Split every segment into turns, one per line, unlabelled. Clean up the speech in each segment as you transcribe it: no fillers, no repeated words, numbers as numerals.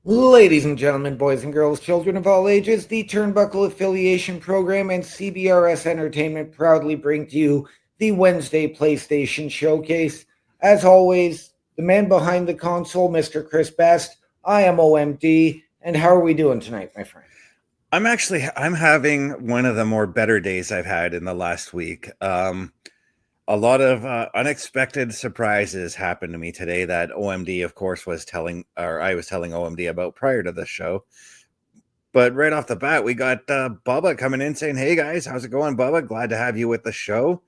Ladies and gentlemen, boys and girls, children of all ages, the Turnbuckle Affiliation Program and CBRS Entertainment proudly bring to you the Wednesday PlayStation Showcase. As always, the man behind the console, Mr. Chris Best. I am OMD, and how are we doing tonight, my friend?
I'm having one of the more better days I've had in the last week. A lot of unexpected surprises happened to me today that OMD, of course, was telling, or I was telling OMD about prior to the show. But right off the bat, we got Bubba coming in saying, "Hey guys, how's it going, Bubba? Glad to have you with the show."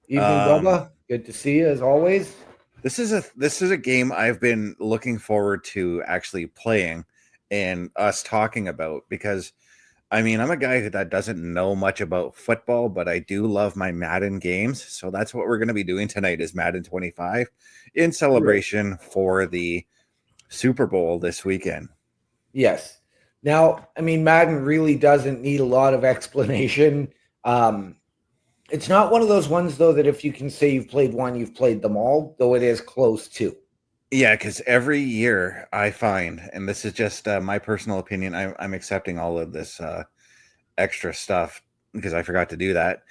Evening, Bubba. Good to see you as always.
This is a game I've been looking forward to actually playing and us talking about because I mean, I'm a guy that doesn't know much about football, but I do love my Madden games. So that's what we're going to be doing tonight is Madden 25 in celebration for the Super Bowl this weekend.
Yes. Now, I mean, Madden really doesn't need a lot of explanation. It's not one of those ones, though, that if you can say you've played one, you've played them all, though it is close to.
Yeah, because every year I find, and this is just my personal opinion, I'm accepting all of this extra stuff because I forgot to do that.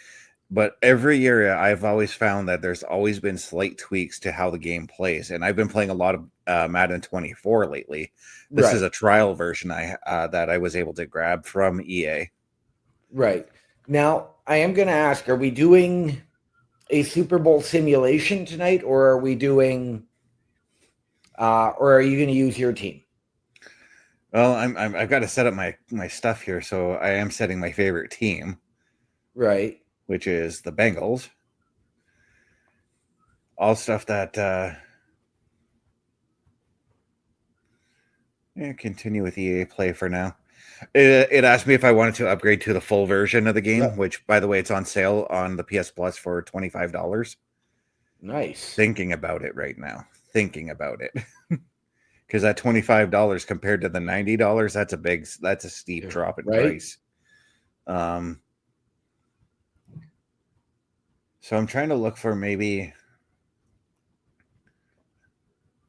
But every year I've always found that there's always been slight tweaks to how the game plays. And I've been playing a lot of Madden 24 lately. This is a trial version that I was able to grab from EA.
Right. Now, I am going to ask, are we doing a Super Bowl simulation tonight, or are we doing, or are you going to use your team?
Well, I've got to set up my stuff here, so I am setting my favorite team.
Right.
Which is the Bengals. All stuff that continue with EA Play for now. It asked me if I wanted to upgrade to the full version of the game, which, by the way, it's on sale on the PS Plus for $25.
Nice.
Thinking about it right now. Thinking about it. Because that $25 compared to the $90, that's a steep drop in price. So I'm trying to look for maybe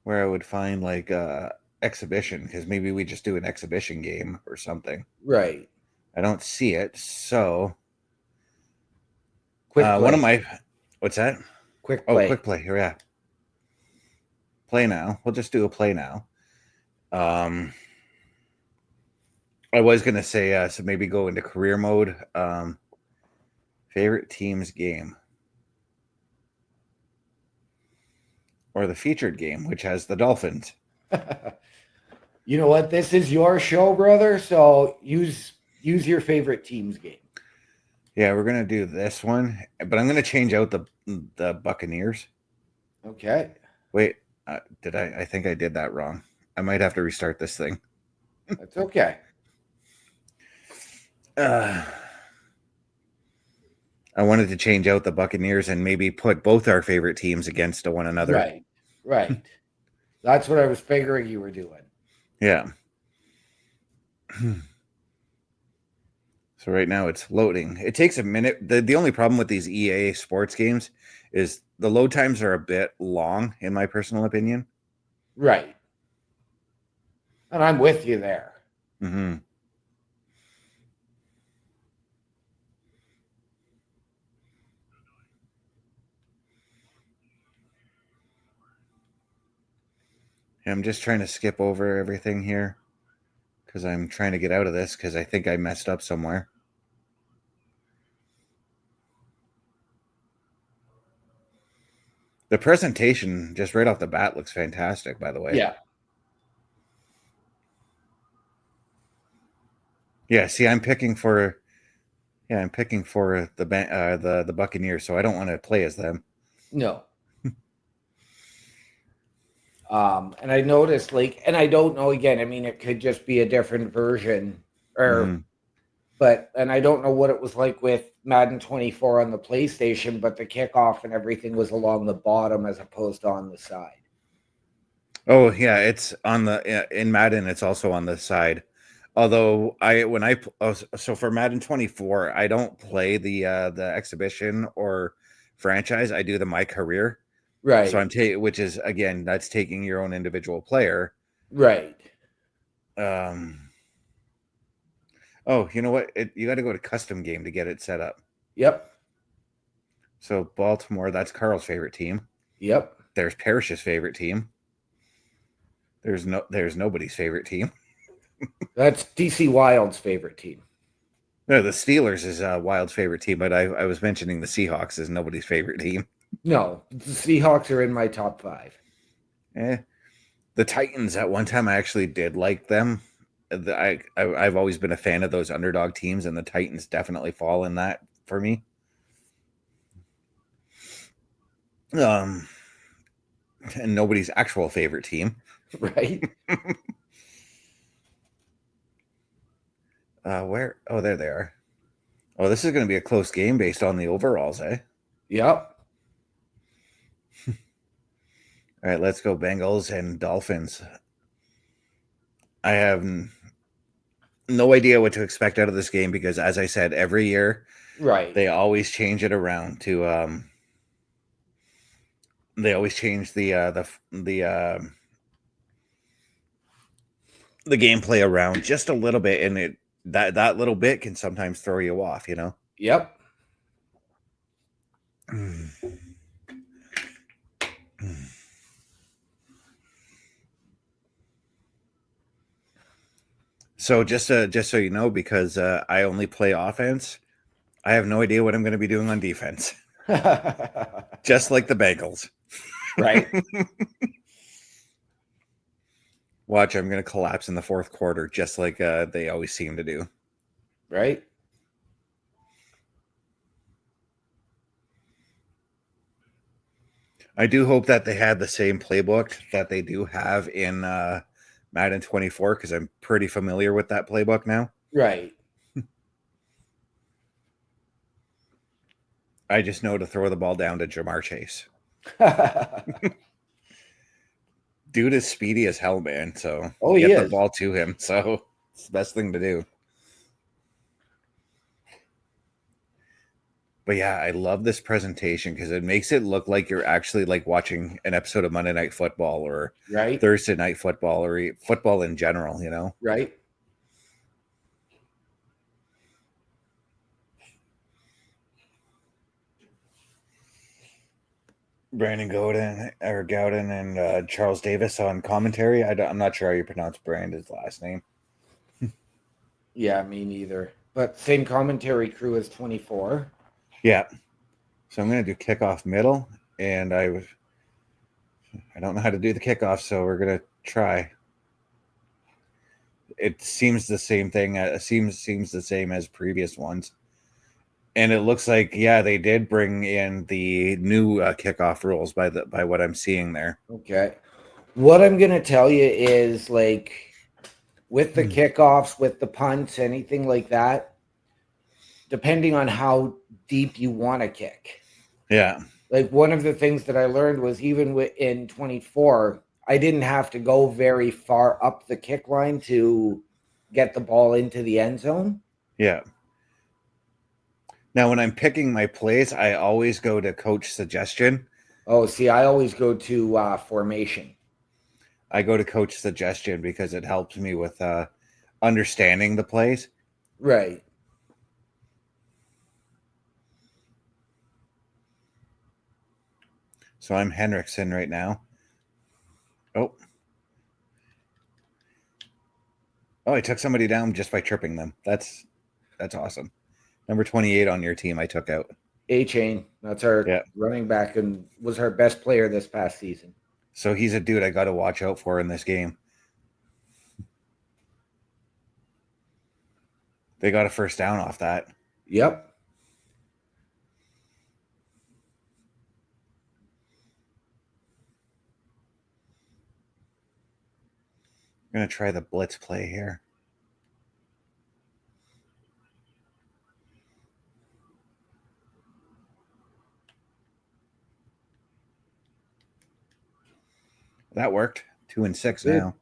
where I would find like exhibition, because maybe we just do an exhibition game or something.
Right.
I don't see it. So
quick play.
One of my, what's that?
Quick play.
Oh, quick play. Yeah. Play now. We'll just do a play now. I was going to say, so maybe go into career mode. Favorite team's game. Or the featured game, which has the Dolphins.
You know what? This is your show, brother. So use your favorite team's game.
Yeah, we're gonna do this one, but I'm gonna change out the Buccaneers.
Okay.
Wait, did I think I did that wrong? I might have to restart this thing.
That's okay.
I wanted to change out the Buccaneers and maybe put both our favorite teams against one another.
Right. That's what I was figuring you were doing.
Yeah. So right now it's loading. It takes a minute. The only problem with these EA sports games is the load times are a bit long, in my personal opinion.
Right. And I'm with you there.
Mm-hmm. I'm just trying to skip over everything here because I'm trying to get out of this because I think I messed up somewhere. The presentation just right off the bat looks fantastic, by the way.
Yeah.
Yeah, see, I'm picking for the Buccaneers, so I don't want to play as them.
No. And I noticed, and I don't know, again, I mean, it could just be a different version, but I don't know what it was like with Madden 24 on the PlayStation, but the kickoff and everything was along the bottom as opposed to on the side.
Oh yeah, it's on in Madden. It's also on the side. Although so for Madden 24, I don't play the exhibition or franchise. I do my career.
Right.
So which is, again, that's taking your own individual player.
Right.
Oh, you know what? You got to go to custom game to get it set up.
Yep.
So Baltimore, that's Carl's favorite team.
Yep.
There's Parrish's favorite team. There's nobody's favorite team.
That's DC Wild's favorite team.
No, the Steelers is Wild's favorite team, but I was mentioning the Seahawks is nobody's favorite team.
No, the Seahawks are in my top 5.
The Titans at one time I actually did like them. I've always been a fan of those underdog teams, and the Titans definitely fall in that for me. And nobody's actual favorite team,
right?
Where? Oh, there they are. Oh, this is going to be a close game based on the overalls, eh?
Yep.
All right, let's go Bengals and Dolphins. I have no idea what to expect out of this game because, as I said, every year,
right,
they always change it around to. They always change the gameplay around just a little bit, and that little bit can sometimes throw you off, you know.
Yep.
So just so you know, because I only play offense, I have no idea what I'm going to be doing on defense. Just like the Bengals.
Right.
Watch, I'm going to collapse in the fourth quarter, just like they always seem to do.
Right.
I do hope that they had the same playbook that they do have in Madden 24, because I'm pretty familiar with that playbook now.
Right.
I just know to throw the ball down to Jamar Chase. Dude is speedy as hell, man. So get the ball to him. So it's the best thing to do. But yeah, I love this presentation because it makes it look like you're actually like watching an episode of Monday Night Football or Thursday Night Football or football in general, you know?
Right.
Brandon Gowden and Charles Davis on commentary. I'm not sure how you pronounce Brandon's last name.
Yeah, me neither. But same commentary crew as 24.
Yeah. So I'm going to do kickoff middle, and I don't know how to do the kickoff, so we're going to try. It seems the same thing. Seems the same as previous ones. And it looks like, yeah, they did bring in the new kickoff rules by what I'm seeing there.
Okay. What I'm going to tell you is, like, with the kickoffs, with the punts, anything like that, depending on how deep you want to kick.
Yeah.
Like, one of the things that I learned was even in 24, I didn't have to go very far up the kick line to get the ball into the end zone.
Yeah. Now, when I'm picking my plays, I always go to coach suggestion.
Oh, see, I always go to formation.
I go to coach suggestion because it helps me with understanding the plays.
Right.
So I'm Henriksen right now. Oh, I took somebody down just by tripping them. That's awesome. Number 28 on your team, I took out.
A-Chain. That's our running back and was our best player this past season.
So he's a dude I got to watch out for in this game. They got a first down off that.
Yep.
I'm going to try the blitz play here. That worked. 2-6 now.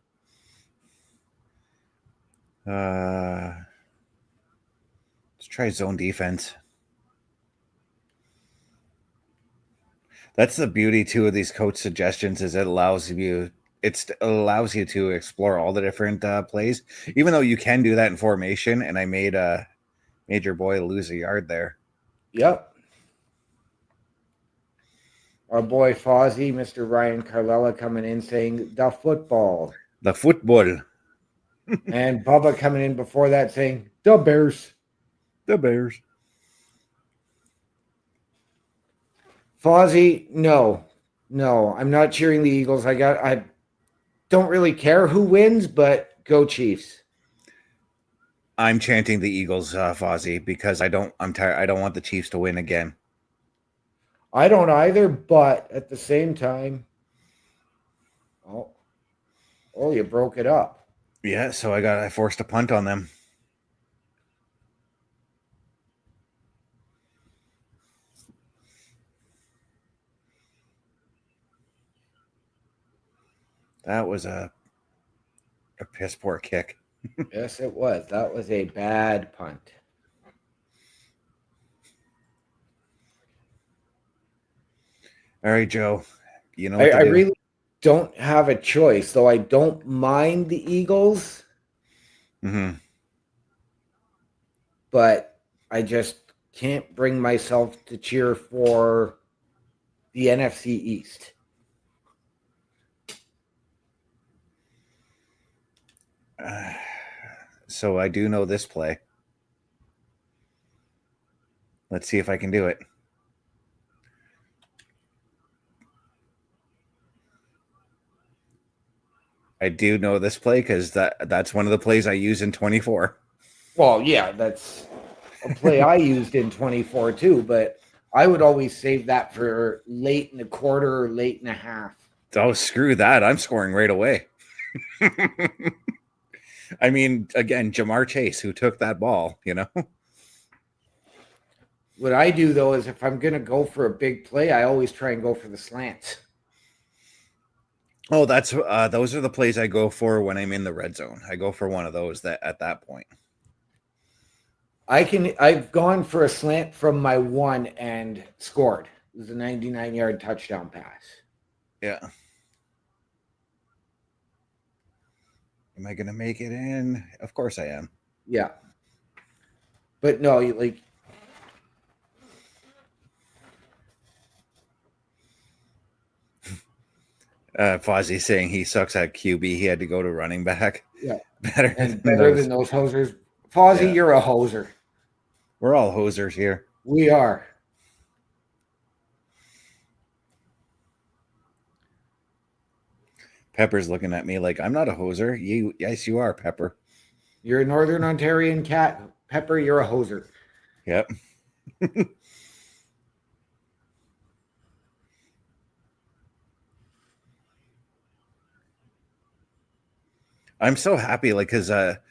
Let's try zone defense. That's the beauty too of these coach suggestions is it allows you it allows you to explore all the different plays, even though you can do that in formation. And I made your boy lose a yard there.
Yep. Our boy Fozzie, Mr. Ryan Carlella, coming in saying the football.
The football.
And Bubba coming in before that saying the Bears.
The Bears.
Fozzie, no, I'm not cheering the Eagles. I don't really care who wins, but go Chiefs.
I'm chanting the Eagles, Fozzie, because I'm tired. I don't want the Chiefs to win again.
I don't either, but at the same time, oh, you broke it up.
Yeah, so I forced a punt on them. That was a piss poor kick.
Yes, it was. That was a bad punt.
All right, Joe. You know what
I really don't have a choice, though. I don't mind the Eagles, but I just can't bring myself to cheer for the NFC East.
So I do know this play. Let's see if I can do it. I do know this play because that's one of the plays I use in 24.
Well, yeah, that's a play I used in 24 too, but I would always save that for late in the quarter or late in the half.
Oh, screw that. I'm scoring right away. I mean, again, Jamar Chase, who took that ball,
What I do, though, is if I'm going to go for a big play, I always try and go for the slants.
Oh, that's those are the plays I go for when I'm in the red zone. I go for one of those at that point.
I've gone for a slant from my one and scored. It was a 99-yard touchdown pass.
Yeah. Am I going to make it in? Of course I am.
Yeah. But no,
Fozzie saying he sucks at QB. He had to go to running back.
Yeah.
Better
than those hosers. Fozzie, You're a hoser.
We're all hosers here.
We are.
Pepper's looking at me like I'm not a hoser. Yes, you are, Pepper.
You're a Northern Ontarian cat. Pepper, you're a hoser.
Yep. I'm so happy, because that's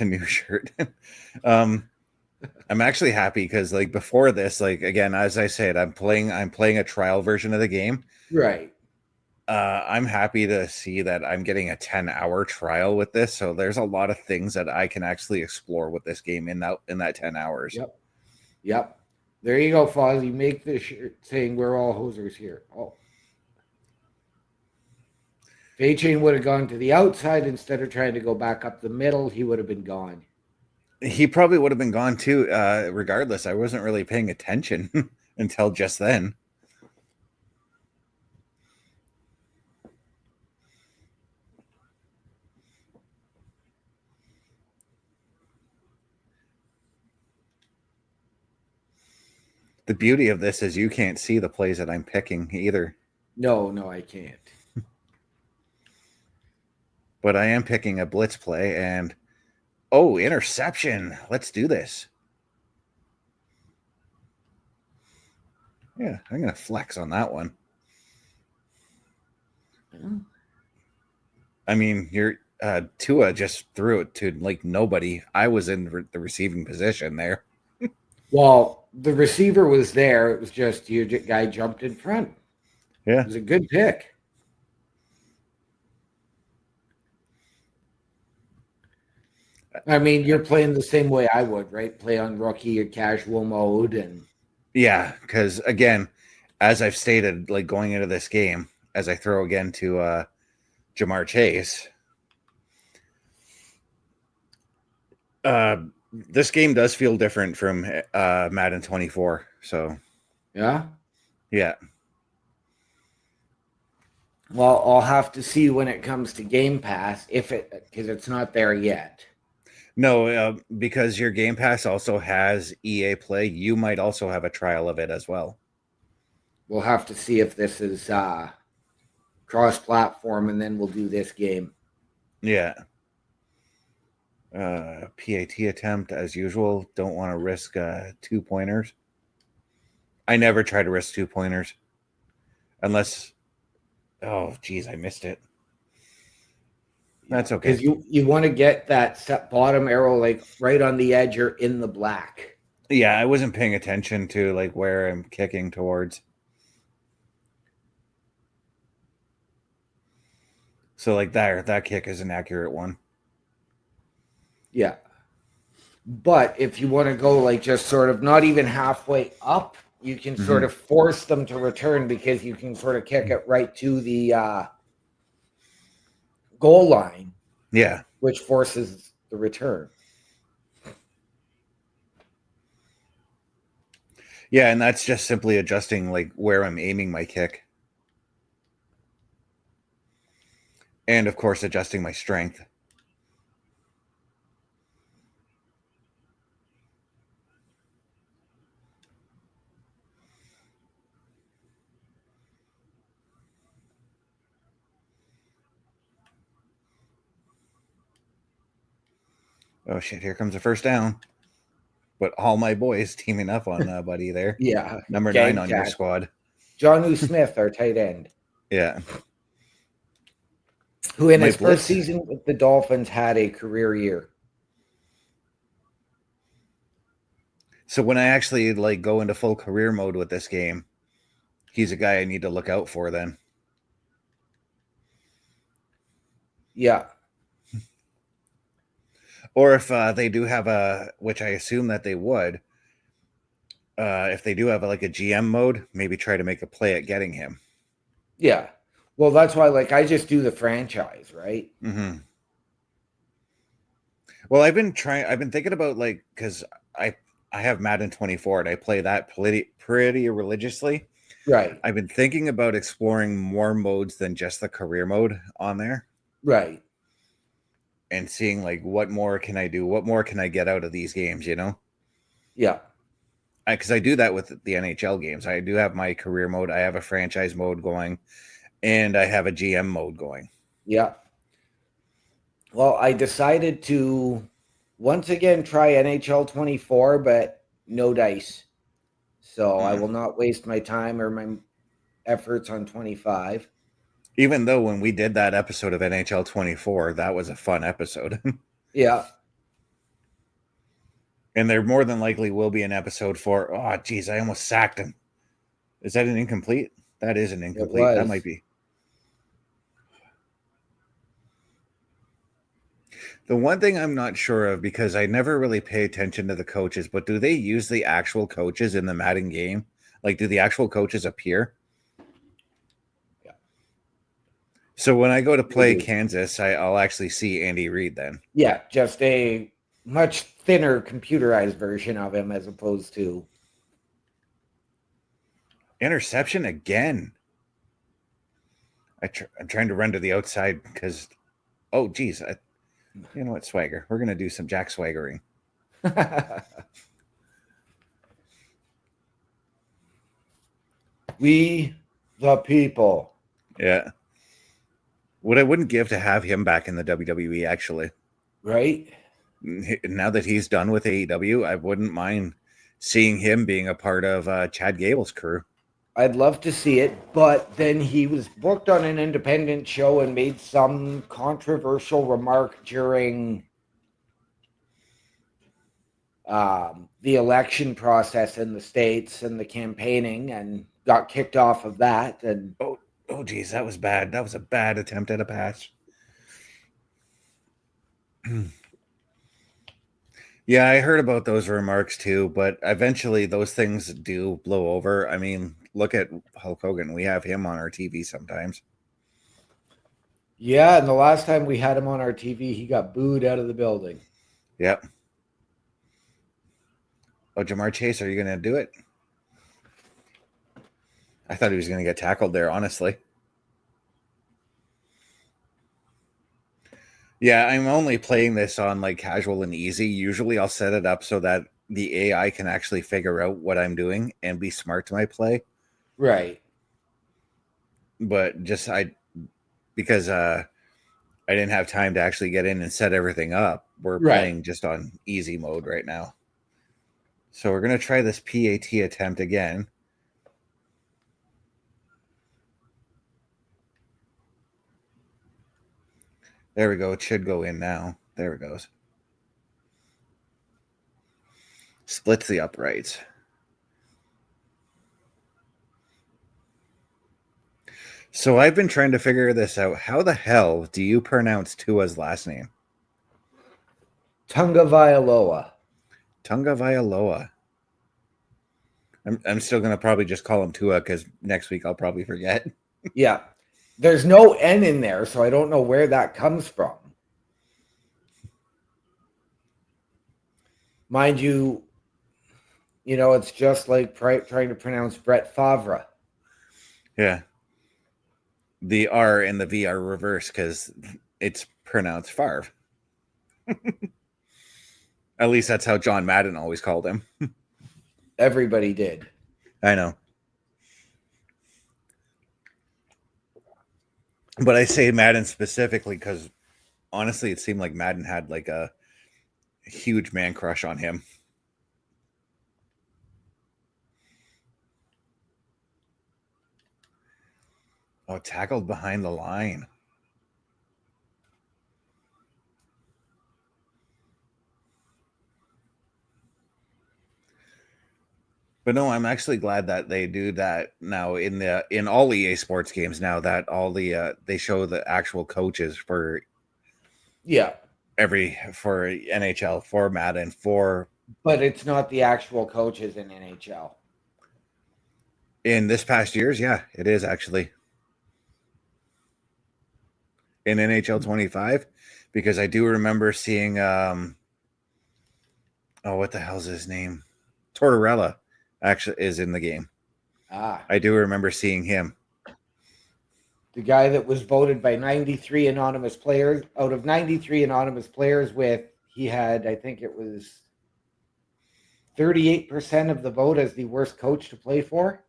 a new shirt. I'm actually happy because, before this, again, as I said, I'm playing a trial version of the game.
Right.
I'm happy to see that I'm getting a 10-hour trial with this. So there's a lot of things that I can actually explore with this game in that 10 hours.
Yep. There you go, Fozzie. Make the shirt saying we're all hosers here. Oh. If A-Chain would have gone to the outside instead of trying to go back up the middle, he would have been gone.
He probably would have been gone too, regardless. I wasn't really paying attention until just then. The beauty of this is you can't see the plays that I'm picking either.
No, I can't.
But I am picking a blitz play and interception. Let's do this. Yeah, I'm going to flex on that one. I mean, Tua just threw it to nobody. I was in the receiving position there.
Well, the receiver was there. It was just your guy jumped in front.
Yeah.
It was a good pick. I mean, you're playing the same way I would, right? Play on rookie or casual mode. And
yeah, because, again, as I've stated, like going into this game, as I throw again to Jamar Chase, this game does feel different from Madden 24. So,
Yeah.
yeah.
Well, I'll have to see when it comes to Game Pass because it's not there yet.
No, because your Game Pass also has EA Play, you might also have a trial of it as well.
We'll have to see if this is cross-platform, and then we'll do this game.
Yeah. PAT attempt as usual. Don't want to risk 2-pointers. I never try to risk 2-pointers unless. Oh, geez, I missed it. That's okay.
Because you want to get that bottom arrow like right on the edge or in the black.
Yeah, I wasn't paying attention to like where I'm kicking towards. So like that kick is an accurate one.
Yeah. But if you want to go like just sort of not even halfway up, you can sort of force them to return because you can sort of kick it right to the goal line.
Yeah.
Which forces the return.
Yeah, and that's just simply adjusting like where I'm aiming my kick. And of course, adjusting my strength. Oh shit, here comes a first down. But all my boys teaming up on Buddy there.
Yeah.
Number 9 on your squad.
Jonnu Smith, our tight end.
Yeah.
Who in his first season with the Dolphins had a career year.
So when I actually like go into full career mode with this game, he's a guy I need to look out for then.
Yeah.
Or if they do have which I assume that they would, if they do have like a GM mode, maybe try to make a play at getting him.
Yeah. Well, that's why like I just do the franchise, right?
Mm-hmm. Well, I've been thinking about like, because I have Madden 24 and I play that pretty religiously.
Right.
I've been thinking about exploring more modes than just the career mode on there.
Right.
And seeing like what more can I do? What more can I get out of these games, you know?
Yeah.
Because I do that with the NHL games. I do have my career mode. I have a franchise mode going, and I have a GM mode going.
Yeah. Well, I decided to once again try NHL 24, but no dice. So I will not waste my time or my efforts on 25.
Even though when we did that episode of NHL 24, that was a fun episode.
Yeah.
And there more than likely will be an episode for, oh, geez, I almost sacked him. Is that an incomplete? That is an incomplete. That might be. The one thing I'm not sure of, because I never really pay attention to the coaches, but do they use the actual coaches in the Madden game? Like, do the actual coaches appear?
Yeah.
So when I go to play Kansas, I'll actually see Andy Reid then.
Yeah, just a much thinner computerized version of him as opposed to
interception again. I'm trying to run to the outside because, oh geez, you know what, Swagger? We're gonna do some Jack swaggering.
We the people.
Yeah. What I wouldn't give to have him back in the WWE, actually.
Right?
Now that he's done with AEW, I wouldn't mind seeing him being a part of Chad Gable's crew.
I'd love to see it, but then he was booked on an independent show and made some controversial remark during the election process in the States and the campaigning and got kicked off of that. And
oh geez, that was bad. That was a bad attempt at a pass. Yeah, I heard about those remarks too, but eventually those things do blow over. I mean, look at Hulk Hogan. We have him on our TV sometimes.
Yeah, and the last time we had him on our TV, he got booed out of the building.
Yep. Oh, Jamar Chase, are you going to do it? I thought he was going to get tackled there, honestly. Yeah, I'm only playing this on like casual and easy. Usually I'll set it up so that the AI can actually figure out what I'm doing and be smart to my play.
Right.
But because I didn't have time to actually get in and set everything up. We're playing just on easy mode right now. So we're going to try this PAT attempt again. There we go. It should go in now. There it goes. Splits the uprights. So I've been trying to figure this out. How the hell do you pronounce Tua's last name?
Tagovailoa.
Tagovailoa. I'm still going to probably just call him Tua because next week I'll probably forget.
Yeah. There's no N in there, so I don't know where that comes from. Mind you, it's just like trying to pronounce Brett Favre.
Yeah. The R and the V are reversed because it's pronounced Favre. At least that's how John Madden always called him.
Everybody did.
I know. But I say Madden specifically because honestly, it seemed like Madden had like a huge man crush on him. Oh, tackled behind the line. But no, I'm actually glad that they do that now in all EA Sports games now that all the they show the actual coaches for for NHL, for Madden,
but it's not the actual coaches in NHL.
In this past years, yeah, it is actually. In NHL 25, because I do remember seeing what the hell's his name? Tortorella actually is in the game. I do remember seeing him.
The guy that was voted by 93 anonymous players, out of 93 anonymous players, he had, I think it was 38% of the vote as the worst coach to play for.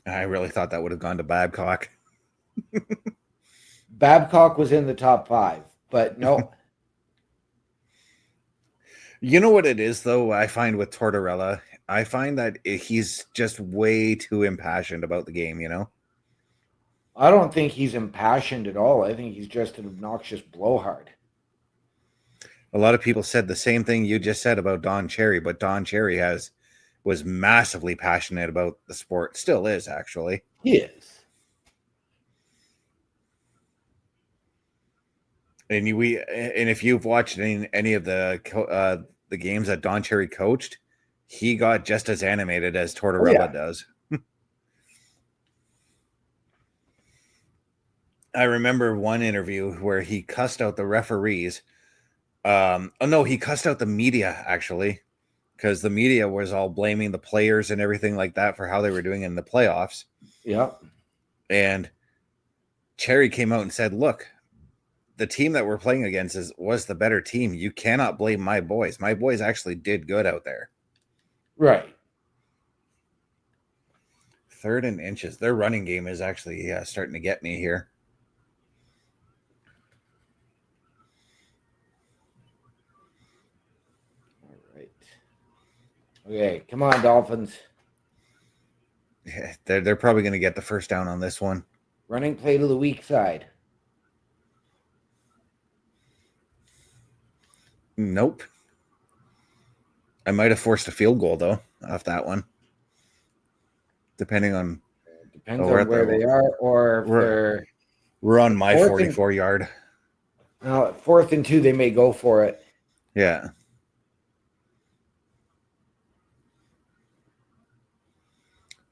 I really thought that would have gone to Babcock.
Babcock was in the top 5, but no.
You know what it is, though, I find with Tortorella? I find that he's just way too impassioned about the game,
I don't think he's impassioned at all. I think he's just an obnoxious blowhard.
A lot of people said the same thing you just said about Don Cherry, but Don Cherry was massively passionate about the sport. Still is, actually.
He is.
And if you've watched any of the games that Don Cherry coached, he got just as animated as Tortorella does. I remember one interview where he cussed out the referees. He cussed out the media, actually, because the media was all blaming the players and everything like that for how they were doing in the playoffs.
Yeah.
And Cherry came out and said, look, the team that we're playing against was the better team. You cannot blame my boys. My boys actually did good out there.
Right.
3rd and inches. Their running game is actually starting to get me here.
All right. Okay, come on, Dolphins.
Yeah, they're probably going to get the first down on this one.
Running play to the weak side.
Nope. I might have forced a field goal, though, off that one. Depends on
where they are, or if
we're on my 44 yard.
Now, 4th and 2, they may go for it.
Yeah.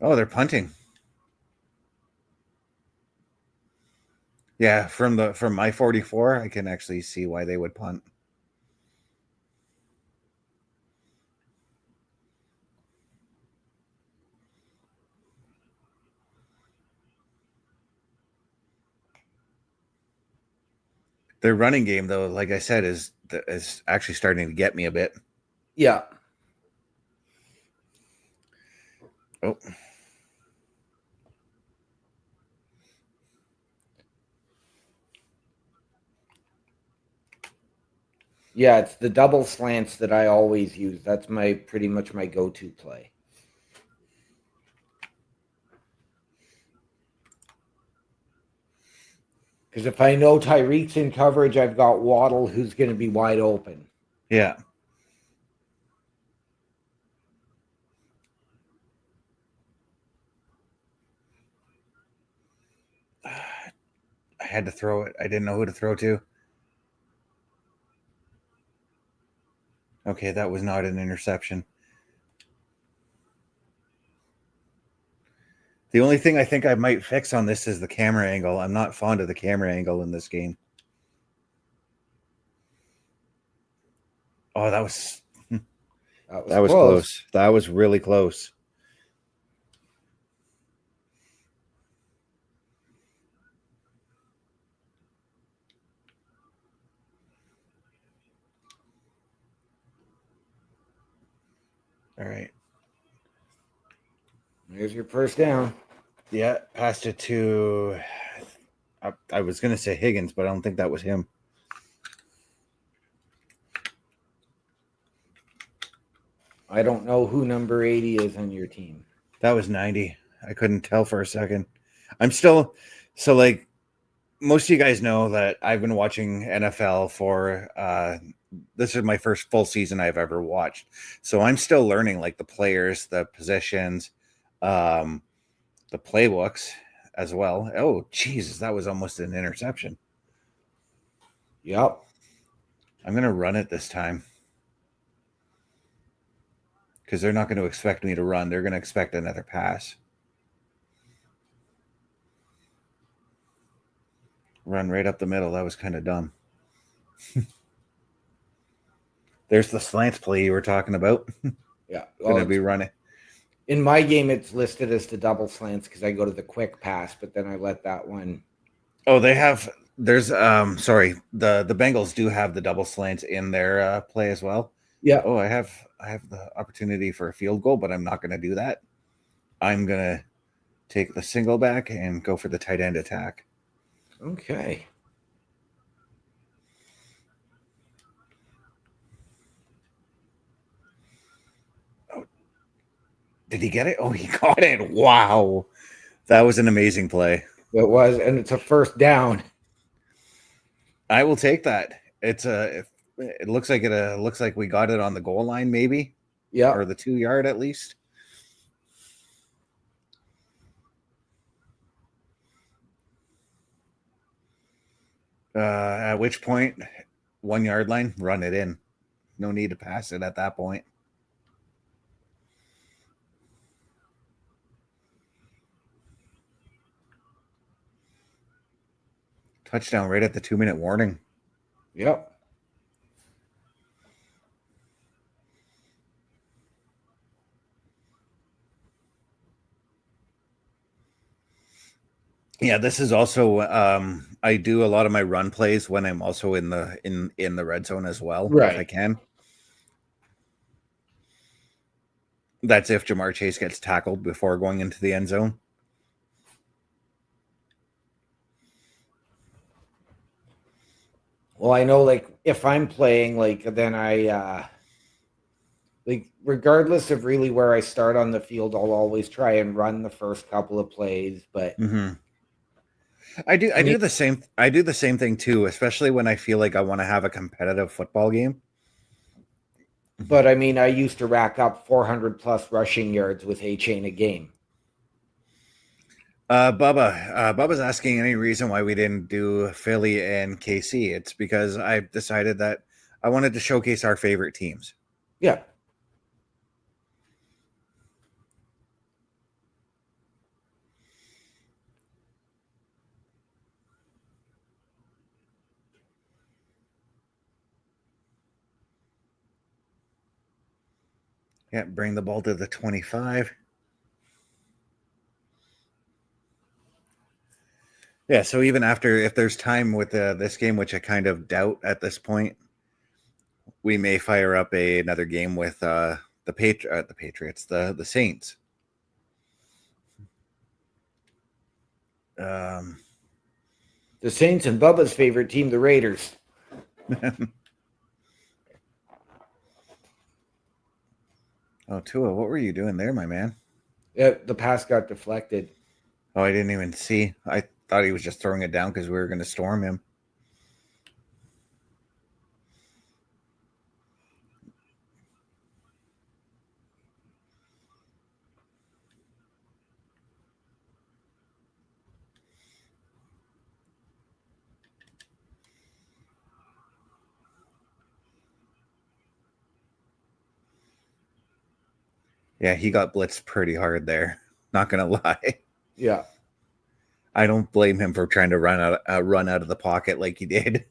Oh, they're punting. Yeah, from my 44, I can actually see why they would punt. Their running game, though, like I said, is actually starting to get me a bit.
Yeah.
Oh.
Yeah, it's the double slants that I always use. That's pretty much my go-to play. Because if I know Tyreek's in coverage, I've got Waddle who's going to be wide open.
Yeah. I had to throw it. I didn't know who to throw to. Okay, that was not an interception. The only thing I think I might fix on this is the camera angle. I'm not fond of the camera angle in this game. Oh, that was close. That was really close. All right.
There's your first down.
Yeah, passed it to. I was going to say Higgins, but I don't think that was him.
I don't know who number 80 is on your team.
That was 90. I couldn't tell for a second. I'm still so like most of you guys know that I've been watching NFL for this is my first full season I've ever watched. So I'm still learning like the players, the positions, the playbooks as well. Oh, Jesus, that was almost an interception.
Yep.
I'm going to run it this time. Because they're not going to expect me to run. They're going to expect another pass. Run right up the middle. That was kind of dumb. There's the slants play you were talking about.
Yeah.
Going to be running.
In my game, it's listed as the double slants because I go to the quick pass, but then I let that one.
Oh, there's sorry, the Bengals do have the double slants in their play as well.
Yeah.
Oh, I have the opportunity for a field goal, but I'm not going to do that. I'm going to take the single back and go for the tight end attack.
Okay.
Oh, did he get it? Oh, he got it. Wow. That was an amazing play.
It was, and it's a first down.
I will take that. It looks like we got it on the goal line, maybe.
Yeah.
Or the 2-yard at least. At which point, 1-yard line, run it in. No need to pass it at that point. Touchdown right at the 2-minute warning.
Yep.
Yeah, this is also I do a lot of my run plays when I'm also in the red zone as well,
right,
if I can. That's if Jamar Chase gets tackled before going into the end zone.
Well, I know, like, if I'm playing, like, then I like, regardless of really where I start on the field, I'll always try and run the first couple of plays. But
I do the same thing too, especially when I feel like I want to have a competitive football game.
But I mean, I used to rack up 400 plus rushing yards with A-Chain a game.
Bubba's asking any reason why we didn't do Philly and KC. It's because I decided that I wanted to showcase our favorite teams.
Yeah.
Yeah, bring the ball to the 25. Yeah, so even after, if there's time with this game, which I kind of doubt at this point, we may fire up another game with the Patriots, the Saints.
The Saints and Bubba's favorite team, the Raiders.
Oh, Tua, what were you doing there, my man?
The pass got deflected.
Oh, I didn't even see. I thought he was just throwing it down because we were going to storm him. Yeah, he got blitzed pretty hard there. Not going to lie.
Yeah.
I don't blame him for trying to run out of the pocket like he did.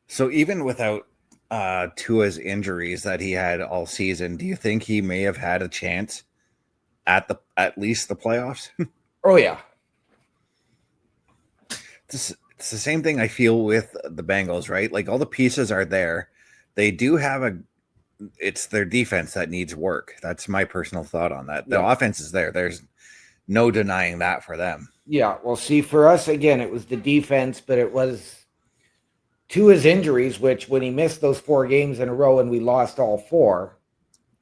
So even without Tua's injuries that he had all season, do you think he may have had a chance at least the playoffs?
Oh, yeah.
It's the same thing I feel with the Bengals, right? Like all the pieces are there. They do have it's their defense that needs work. That's my personal thought on that. The offense is there. There's no denying that for them.
Yeah. Well, see, for us, again, it was the defense, but it was to his injuries, which when he missed those 4 games in a row and we lost all 4.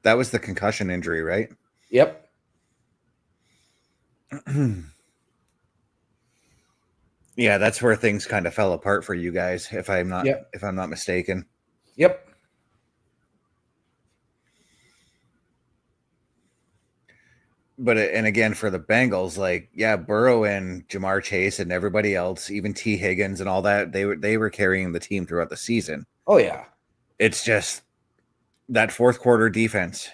That was the concussion injury, right?
Yep.
Yeah, that's where things kind of fell apart for you guys, if I'm not mistaken.
Yep.
But and again for the Bengals, like Burrow and Jamar Chase and everybody else, even T. Higgins and all that, they were carrying the team throughout the season.
Oh yeah.
It's just that fourth quarter defense.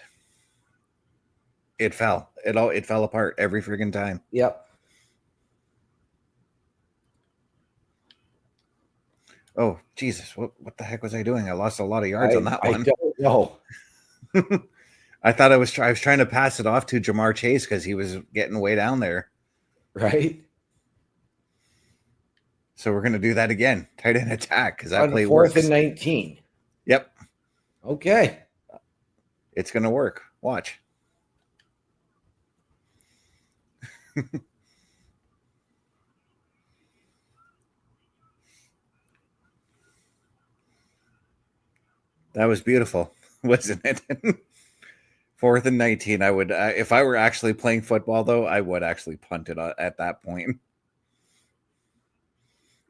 It fell. It fell apart every freaking time.
Yep.
Oh Jesus! What the heck was I doing? I lost a lot of yards on that one.
I don't know.
I thought I was trying to pass it off to Jamar Chase because he was getting way down there.
Right.
So we're gonna do that again. Tight end attack because that play
4th
works.
and 19.
Yep.
Okay.
It's gonna work. Watch. That was beautiful, wasn't it? 4th and 19. I would, if I were actually playing football, though, I would actually punt it at that point.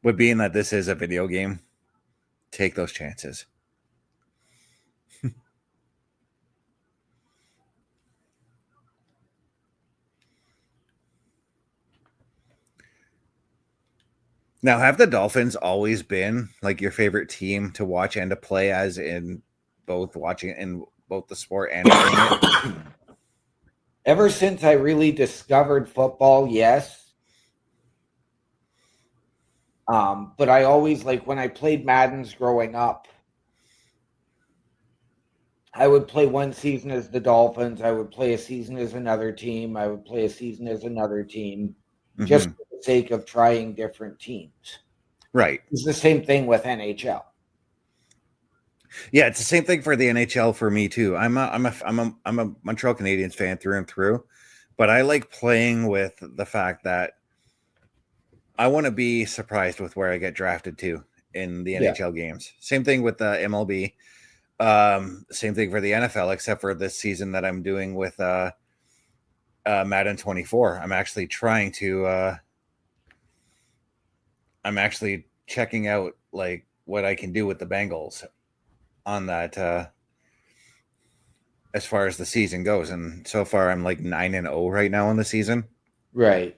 But being that this is a video game, take those chances. Now, have the Dolphins always been like your favorite team to watch and to play as in both watching in both the sport and playing it?
Ever since I really discovered football, yes. But I always, like when I played Maddens growing up, I would play one season as the Dolphins. I would play a season as another team. I would play a season as another team, just for the sake of trying different teams.
Right.
It's the same thing with NHL.
Yeah, it's the same thing for the NHL for me too. I'm a Montreal Canadiens fan through and through, but I like playing with the fact that I want to be surprised with where I get drafted to in the NHL games. Same thing with the MLB. Same thing for the NFL, except for this season that I'm doing with Madden 24. I'm actually trying to. I'm actually checking out like what I can do with the Bengals on that as far as the season goes, and so far I'm like 9-0 right now in the season.
Right.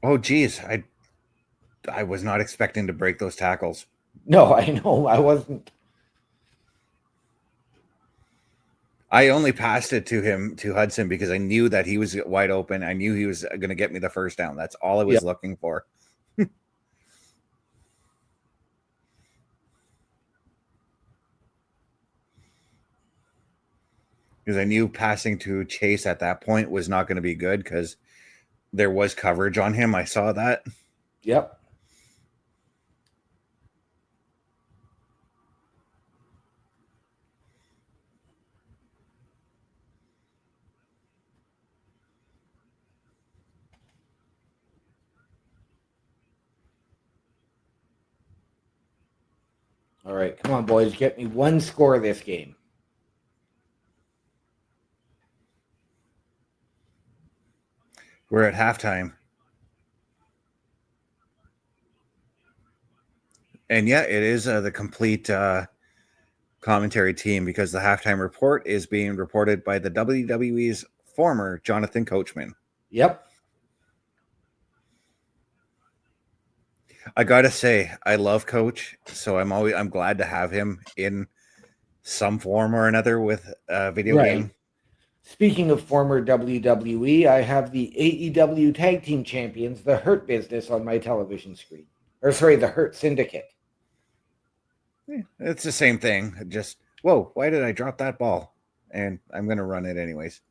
Oh geez, I was not expecting to break those tackles.
No, I know. I wasn't.
I only passed it to Hudson because I knew that he was wide open. I knew he was going to get me the first down. That's all I was looking for. Because I knew passing to Chase at that point was not going to be good because there was coverage on him. I saw that.
Yep. All right, come on, boys. Get me one score this game.
We're at halftime. And yeah, it is the complete commentary team because the halftime report is being reported by the WWE's former Jonathan Coachman.
Yep.
I gotta say, I love Coach, so I'm glad to have him in some form or another with a video game.
Speaking of former WWE, I have the AEW Tag Team Champions, the Hurt Business, on my television screen. Or sorry, the Hurt Syndicate.
It's the same thing. Just, whoa, why did I drop that ball? And I'm going to run it anyways.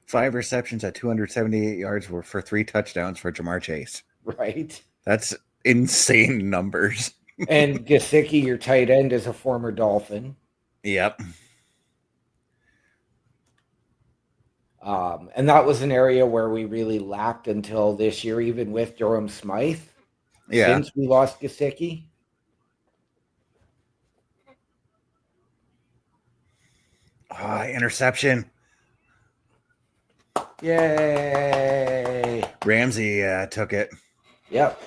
Five receptions at 278 yards were for 3 touchdowns for Jamar Chase.
Right.
That's insane numbers.
And Gesicki, your tight end, is a former Dolphin.
Yep.
And that was an area where we really lacked until this year, even with Durham Smythe.
Yeah.
Since we lost Gesicki.
Interception.
Yay.
Ramsey took it.
Yep.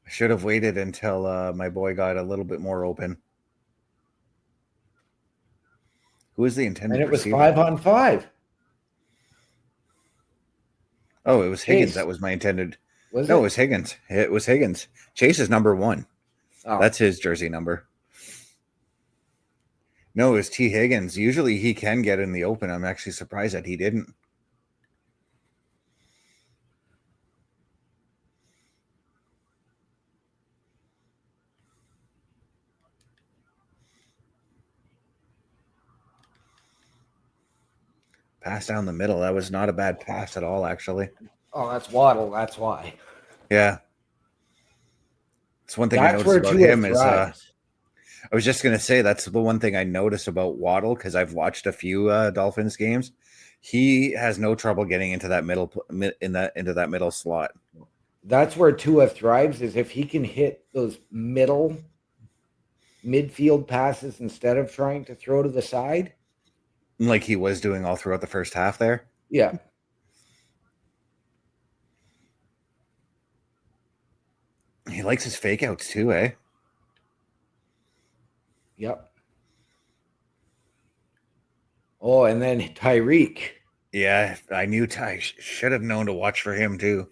I should have waited until my boy got a little bit more open. Who was the intended
And it was
receiver?
5-on-5.
Oh, it was Higgins.
Chase.
That was my intended.
Was
No,
it?
it was Higgins. It was Higgins. Chase is number 1.
Oh.
That's his jersey number. No, it was T. Higgins. Usually he can get in the open. I'm actually surprised that he didn't. Pass down the middle. That was not a bad pass at all, actually.
Oh, that's Waddle. That's why.
Yeah. It's one thing I noticed about him is I was just going to say that's the one thing I noticed about Waddle because I've watched a few Dolphins games. He has no trouble getting into that into that middle slot.
That's where Tua thrives, is if he can hit those midfield passes instead of trying to throw to the side.
Like he was doing all throughout the first half there.
Yeah.
He likes his fake outs too, eh?
Yep. Oh, and then Tyreek.
Yeah, I knew Ty should have known to watch for him too.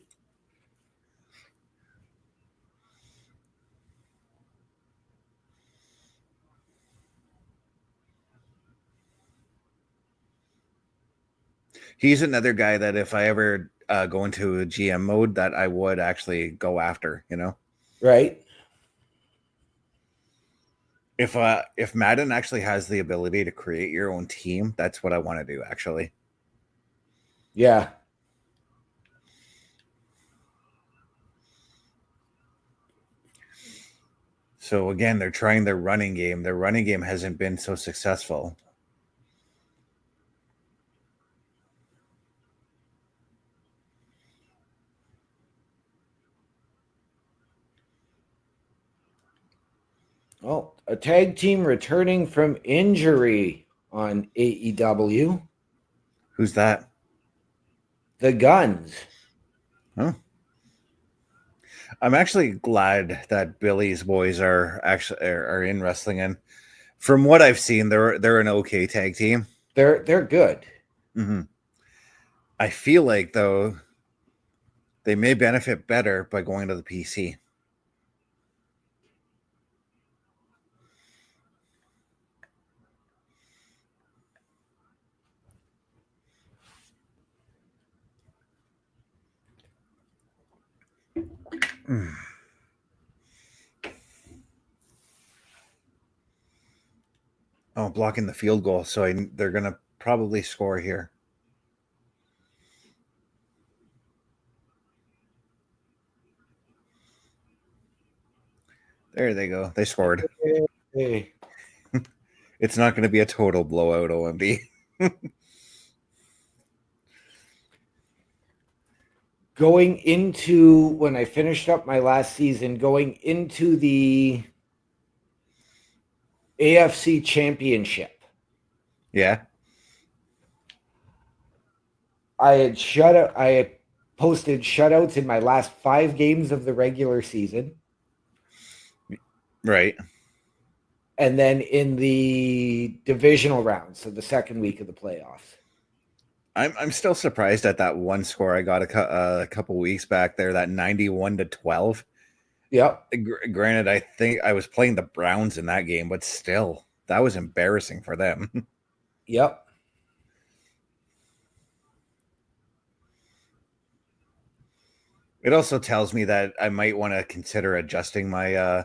He's another guy that if I ever go into a GM mode that I would actually go after, you know?
Right.
If Madden actually has the ability to create your own team, that's what I want to do, actually.
Yeah.
So again, they're trying their running game. Their running game hasn't been so successful.
Oh, a tag team returning from injury on AEW.
Who's that?
The Guns.
Huh? I'm actually glad that Billy's boys are actually are in wrestling, and from what I've seen, they're an okay tag team.
They're good.
Mm-hmm. I feel like though they may benefit better by going to the PC. Oh, blocking the field goal, so they're gonna probably score here. There they go. They scored.
Hey.
It's not going to be a total blowout, OMD.
Going into when I finished up my last season, going into the AFC Championship,
Yeah.
I had posted shutouts in my last 5 games of the regular season.
Right.
And then in the divisional round, so the second week of the playoffs.
I'm still surprised at that one score I got a couple weeks back there, that 91-12.
Yep.
Granted, I think I was playing the Browns in that game, but still, that was embarrassing for them.
Yep.
It also tells me that I might want to consider adjusting my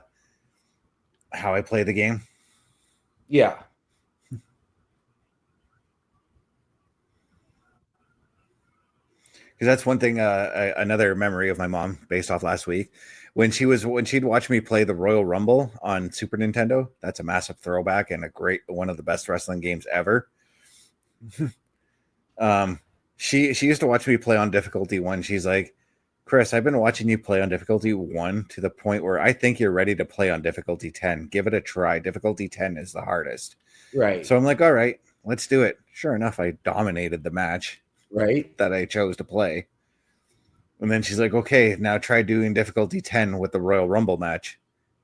how I play the game.
Yeah.
Because that's one thing. Another memory of my mom, based off last week, when she'd watch me play the Royal Rumble on Super Nintendo. That's a massive throwback and a great one of the best wrestling games ever. She used to watch me play on difficulty 1. She's like, Chris, I've been watching you play on difficulty 1 to the point where I think you're ready to play on difficulty 10. Give it a try. Difficulty 10 is the hardest.
Right.
So I'm like, all right, let's do it. Sure enough, I dominated the match.
Right.
That I chose to play. And then she's like, okay, now try doing difficulty 10 with the Royal Rumble match.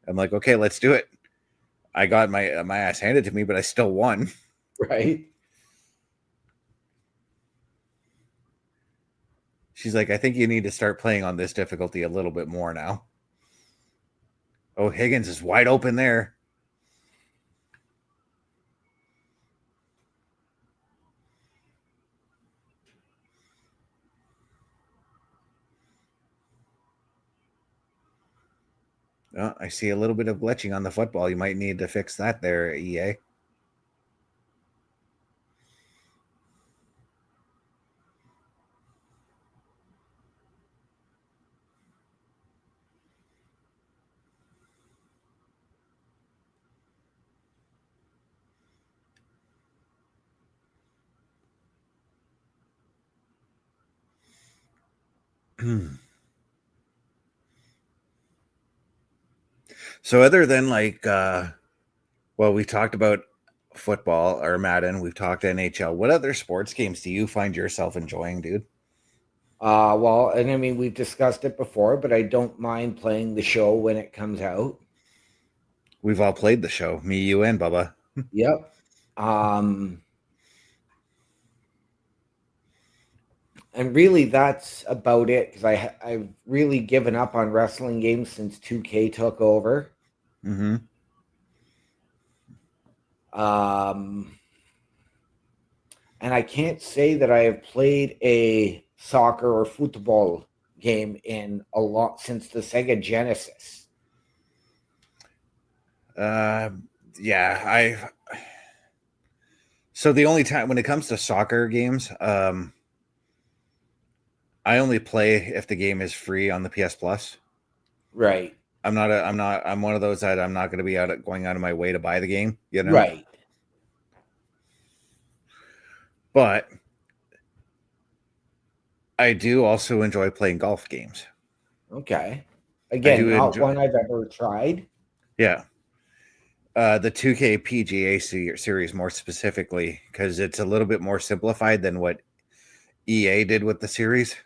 I'm like, okay, let's do it. I got my ass handed to me, but I still won.
Right.
She's like, I think you need to start playing on this difficulty a little bit more now. Oh, Higgins is wide open there. Oh, I see a little bit of glitching on the football. You might need to fix that there, EA. So other than like well, we talked about football or Madden, we've talked NHL. What other sports games do you find yourself enjoying, dude?
Well, and I mean, we've discussed it before, but I don't mind playing the show when it comes out.
We've all played the show, me, you, and Bubba.
Yep. And really, that's about it because I've really given up on wrestling games since 2K took over.
Mm-hmm.
And I can't say that I have played a soccer or football game in a lot since the Sega Genesis.
Yeah, so the only time when it comes to soccer games, I only play if the game is free on the PS Plus.
Right.
I'm one of those that I'm not going to be going out of my way to buy the game, you know?
Right.
But I do also enjoy playing golf games.
Okay. Again, not one I've ever tried.
Yeah. The 2K PGA series more specifically, because it's a little bit more simplified than what EA did with the series.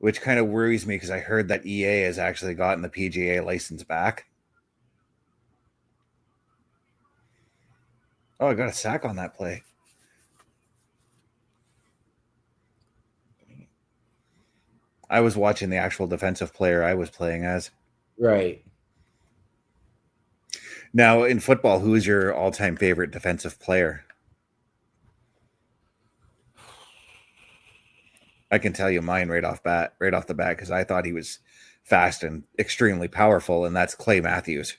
which kind of worries me because I heard that EA has actually gotten the PGA license back. Oh, I got a sack on that play. I was watching the actual defensive player I was playing as.
Right.
Now, in football, who is your all-time favorite defensive player? I can tell you mine right off the bat, because I thought he was fast and extremely powerful, and that's Clay Matthews.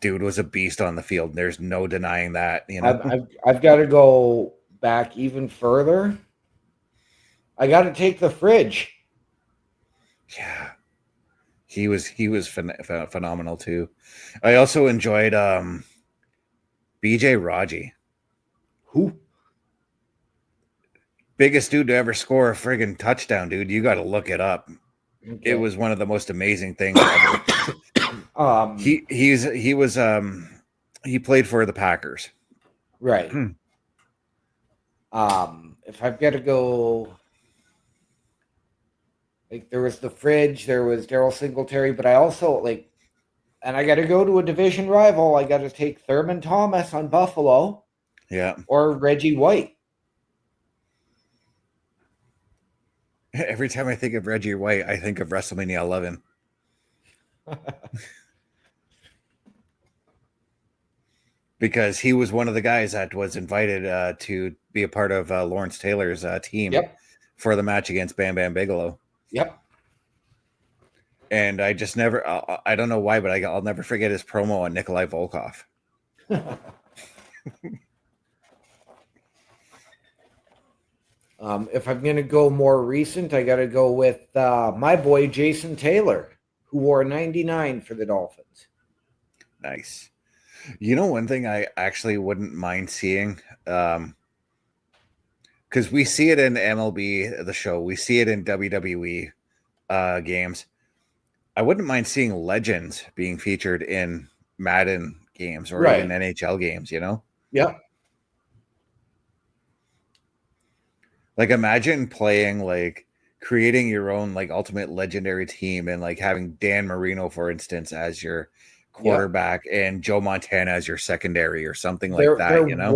Dude was a beast on the field. There's no denying that. You know,
I've got to go back even further. I got to take the fridge.
Yeah, he was phenomenal too. I also enjoyed BJ Raji.
Who?
Biggest dude to ever score a friggin' touchdown, dude. You got to look it up.
Okay.
It was one of the most amazing things ever. He played for the Packers.
Right. If I've got to go, like, there was the fridge, there was Daryl Singletary, but I also and I got to go to a division rival. I got to take Thurman Thomas on Buffalo.
Yeah.
Or Reggie White.
Every time I think of Reggie White, I think of WrestleMania 11. Because he was one of the guys that was invited to be a part of Lawrence Taylor's team for the match against Bam Bam Bigelow.
Yep.
And I just never, I don't know why, but I'll never forget his promo on Nikolai Volkov.
If I'm going to go more recent, I got to go with my boy, Jason Taylor, who wore 99 for the Dolphins.
Nice. You know, one thing I actually wouldn't mind seeing, because we see it in MLB, the show, we see it in WWE games. I wouldn't mind seeing legends being featured in Madden games or even NHL games, you know?
Yep.
Like, imagine playing, like, creating your own, like, ultimate legendary team and, like, having Dan Marino, for instance, as your quarterback and Joe Montana as your secondary or something like that, you know?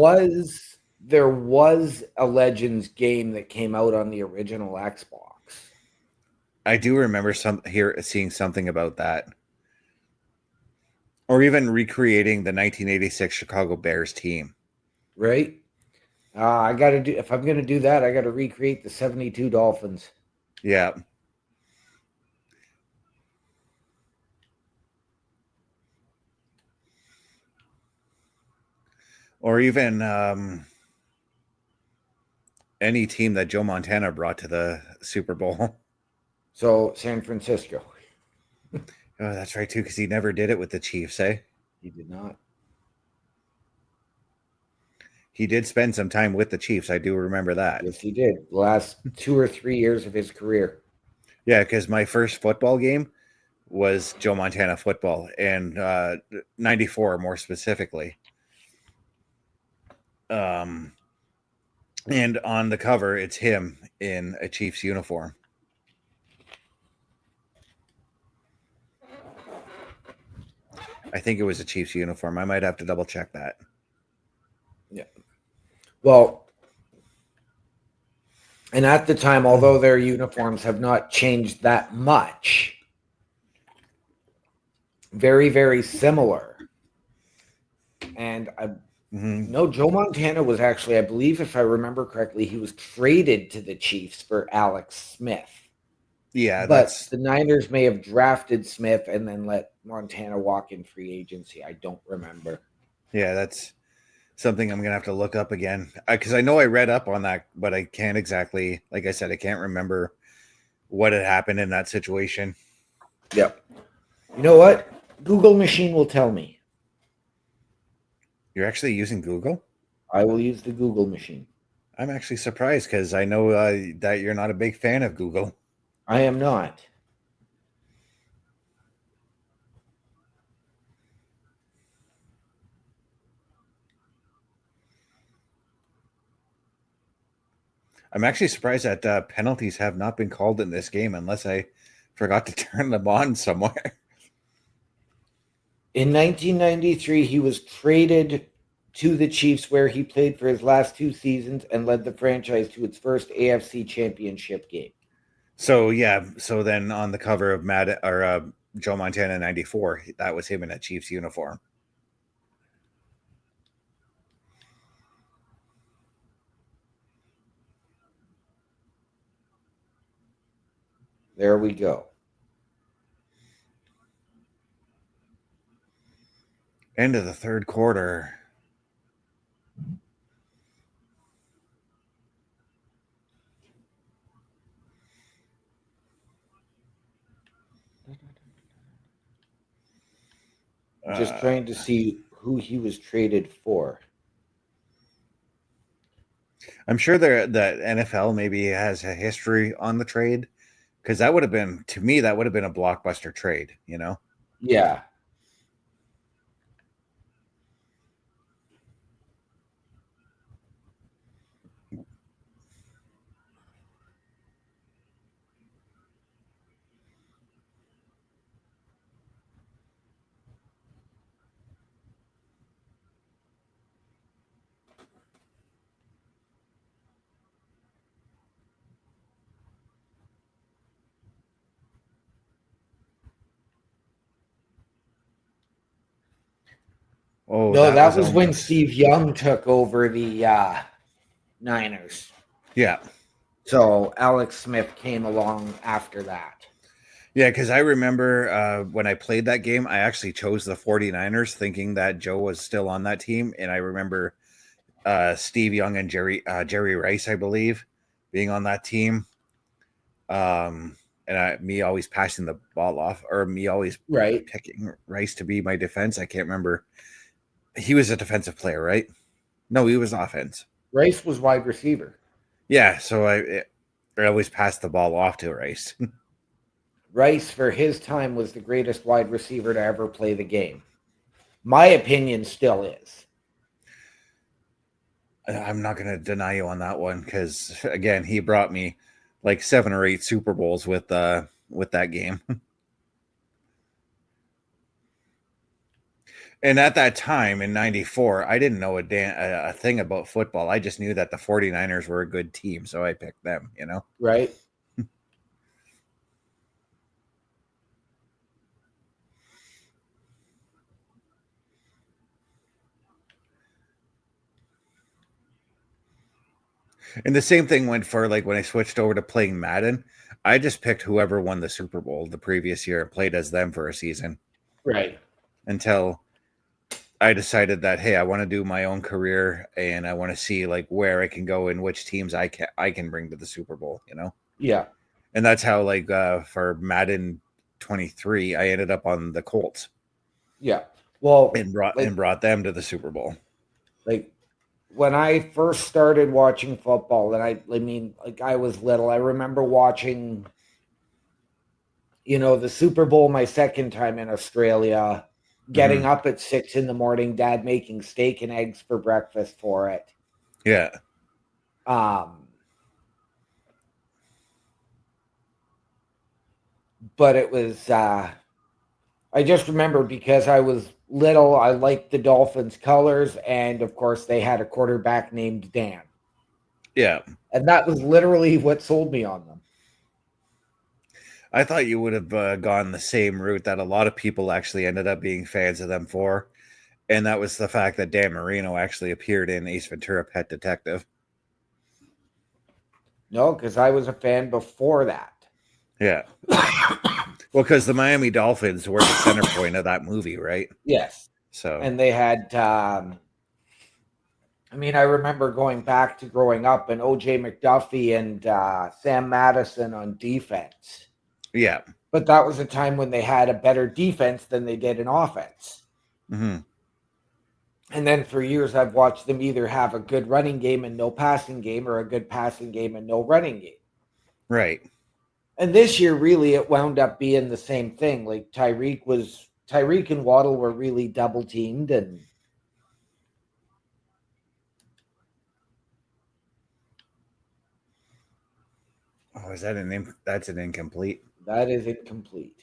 There was a Legends game that came out on the original Xbox.
I do remember seeing something about that. Or even recreating the 1986 Chicago Bears team.
Right? I got to do, if I'm going to do that, I got to recreate the 72 Dolphins.
Yeah. Or even any team that Joe Montana brought to the Super Bowl.
So, San Francisco.
Oh, that's right, too, because he never did it with the Chiefs, eh?
He did not.
He did spend some time with the Chiefs. I do remember that.
Yes, he did. The last 2 or 3 years of his career.
Yeah, because my first football game was Joe Montana football, and 94 more specifically. And on the cover, it's him in a Chiefs uniform. I think it was a Chiefs uniform. I might have to double check that.
Yeah. Well, and at the time, although their uniforms have not changed that much, very, very similar. And no, Joe Montana was actually, I believe, if I remember correctly, he was traded to the Chiefs for Alex Smith.
Yeah,
but the Niners may have drafted Smith and then let Montana walk in free agency. I don't remember.
Yeah, that's something I'm going to have to look up again. Because I know I read up on that, but I can't exactly, like I said, I can't remember what had happened in that situation.
Yep. You know what? Google machine will tell me.
You're actually using Google?
I will use the Google machine.
I'm actually surprised because I know that you're not a big fan of Google.
I am not.
I'm actually surprised that penalties have not been called in this game unless I forgot to turn them on somewhere.
In 1993, he was traded to the Chiefs, where he played for his last 2 seasons and led the franchise to its first AFC championship game.
So then on the cover of Joe Montana 94, that was him in a Chiefs uniform.
There we go.
End of the third quarter.
Just trying to see who he was traded for.
I'm sure that NFL maybe has a history on the trade, because that would have been, to me, that would have been a blockbuster trade, you know?
Yeah.
Oh,
No, that was when
almost...
Steve Young took over the Niners.
Yeah.
So Alex Smith came along after that.
Yeah, because I remember when I played that game, I actually chose the 49ers thinking that Joe was still on that team. And I remember Steve Young and Jerry Rice, I believe, being on that team. And me always passing the ball off, or me always picking Rice to be my defense. I can't remember. He was a defensive player, right? No, he was offense.
Rice was wide receiver.
Yeah, so I always passed the ball off to Rice.
Rice, for his time, was the greatest wide receiver to ever play the game. My opinion still is.
I'm not going to deny you on that one, because, again, he brought me like 7 or 8 Super Bowls with that game. And at that time in 94, I didn't know a thing about football. I just knew that the 49ers were a good team, so I picked them, you know?
Right.
And the same thing went for, like, when I switched over to playing Madden. I just picked whoever won the Super Bowl the previous year and played as them for a season.
Right.
Until I decided that, hey, I want to do my own career and I want to see like where I can go and which teams I can bring to the Super Bowl, you know?
Yeah.
And that's how, like, for Madden 23, I ended up on the Colts.
Yeah. Well,
and brought them to the Super Bowl.
Like, when I first started watching football, and I mean, like, I was little, I remember watching, the Super Bowl my second time in Australia, getting up at 6 a.m, Dad making steak and eggs for breakfast for it.
Yeah.
But it was, I just remember, because I was little, I liked the Dolphins colors, and of course they had a quarterback named Dan.
Yeah.
And that was literally what sold me on them.
I thought you would have gone the same route that a lot of people actually ended up being fans of them for. And that was the fact that Dan Marino actually appeared in Ace Ventura: Pet Detective.
No, because I was a fan before that.
Yeah. Well, because the Miami Dolphins were the center point of that movie, right?
Yes.
So.
And they had, I remember going back to growing up and O.J. McDuffie and Sam Madison on defense.
Yeah.
But that was a time when they had a better defense than they did an offense.
Mm-hmm.
And then for years, I've watched them either have a good running game and no passing game, or a good passing game and no running game.
Right.
And this year, really, it wound up being the same thing. Like, Tyreek and Waddle were really double teamed, and
Oh, is that that's an incomplete?
That is incomplete.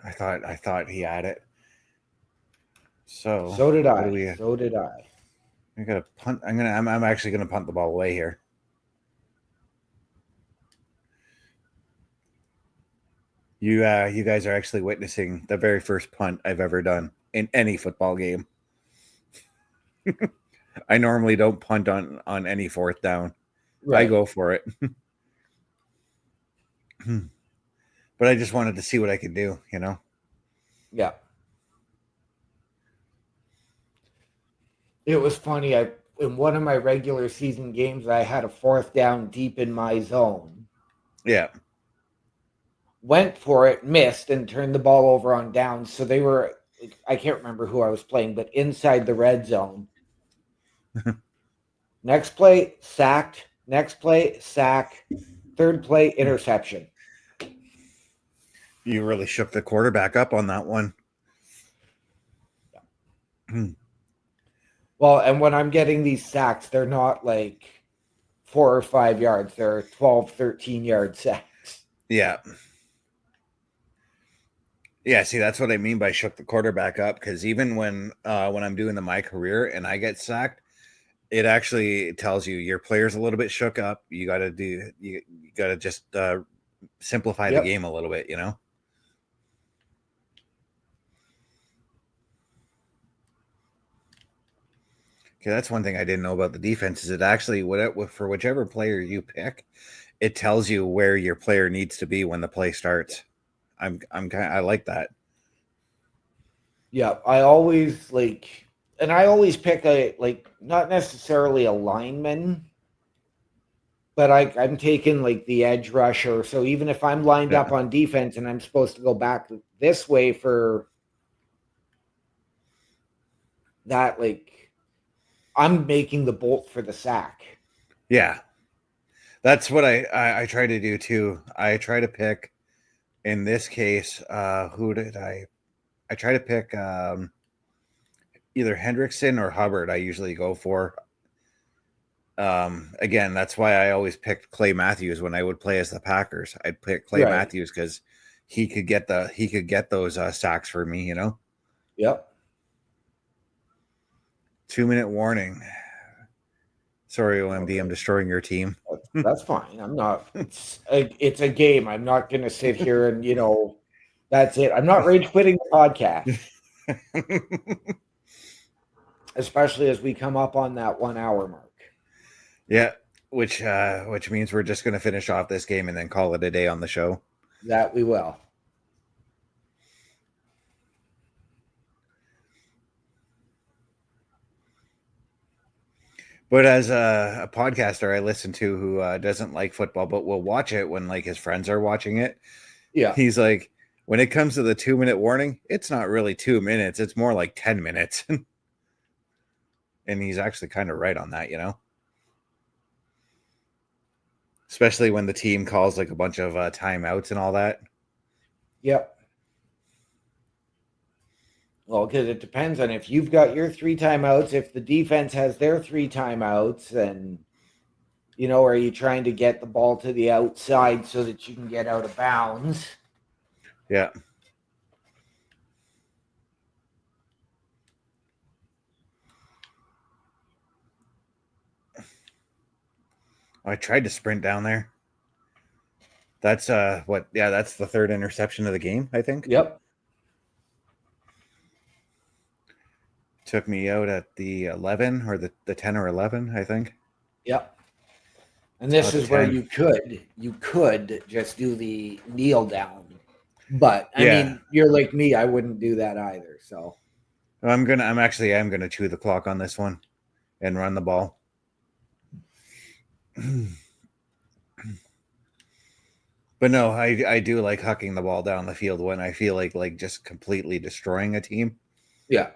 I thought he had it. So
So did
what do
I.
we?
So did I.
I got to punt. I'm actually gonna punt the ball away here. You guys are actually witnessing the very first punt I've ever done in any football game. I normally don't punt on any fourth down.
Right.
I go for it. But I just wanted to see what I could do, you know?
Yeah. It was funny. In one of my regular season games, I had a fourth down deep in my zone.
Yeah.
Went for it, missed, and turned the ball over on downs. So they were, I can't remember who I was playing, but inside the red zone. Next play, sacked. Next play, sack. Third play, interception.
You really shook the quarterback up on that one.
Well, and when I'm getting these sacks, they're not like 4 or 5 yards. They're 12, 13-yard sacks.
Yeah. Yeah, see, that's what I mean by shook the quarterback up, because even when I'm doing my career and I get sacked, it actually tells you your player's a little bit shook up. You got to just simplify the game a little bit, you know? Okay, that's one thing I didn't know about the defense is it actually for whichever player you pick, it tells you where your player needs to be when the play starts. I like that.
Yeah, I always I always pick not necessarily a lineman, but I'm taking like the edge rusher. So even if I'm lined up on defense and I'm supposed to go back this way for that, I'm making the bolt for the sack.
Yeah. That's what I try to do too. I try to pick, in this case, who did I try to pick either Hendrickson or Hubbard. I usually go for. Again, that's why I always picked Clay Matthews when I would play as the Packers. I'd pick Clay Matthews because he could get those sacks for me, you know.
Yep.
2-minute warning. Sorry, OMD, I'm destroying your team.
That's fine. I'm not. It's a game. I'm not going to sit here and that's it. I'm not rage quitting the podcast, especially as we come up on that 1 hour mark.
Yeah, which means we're just going to finish off this game and then call it a day on the show.
That we will.
But as a podcaster I listen to who doesn't like football but will watch it when like his friends are watching it, he's like, when it comes to the 2-minute warning, it's not really 2 minutes. It's more like 10 minutes. And he's actually kind of right on that, you know? Especially when the team calls like a bunch of timeouts and all that.
Yep. Well, because it depends on if you've got your 3 timeouts, if the defense has their 3 timeouts, and are you trying to get the ball to the outside so that you can get out of bounds?
Yeah. I tried to sprint down there. That's that's the 3rd interception of the game, I think.
Yep.
Took me out at the 11 or the 10 or 11, I think.
Yep. And this is where you could just do the kneel down. But I mean, you're like me, I wouldn't do that either. So
I'm gonna chew the clock on this one and run the ball. But no, I do like hucking the ball down the field when I feel like just completely destroying a team.
Yeah.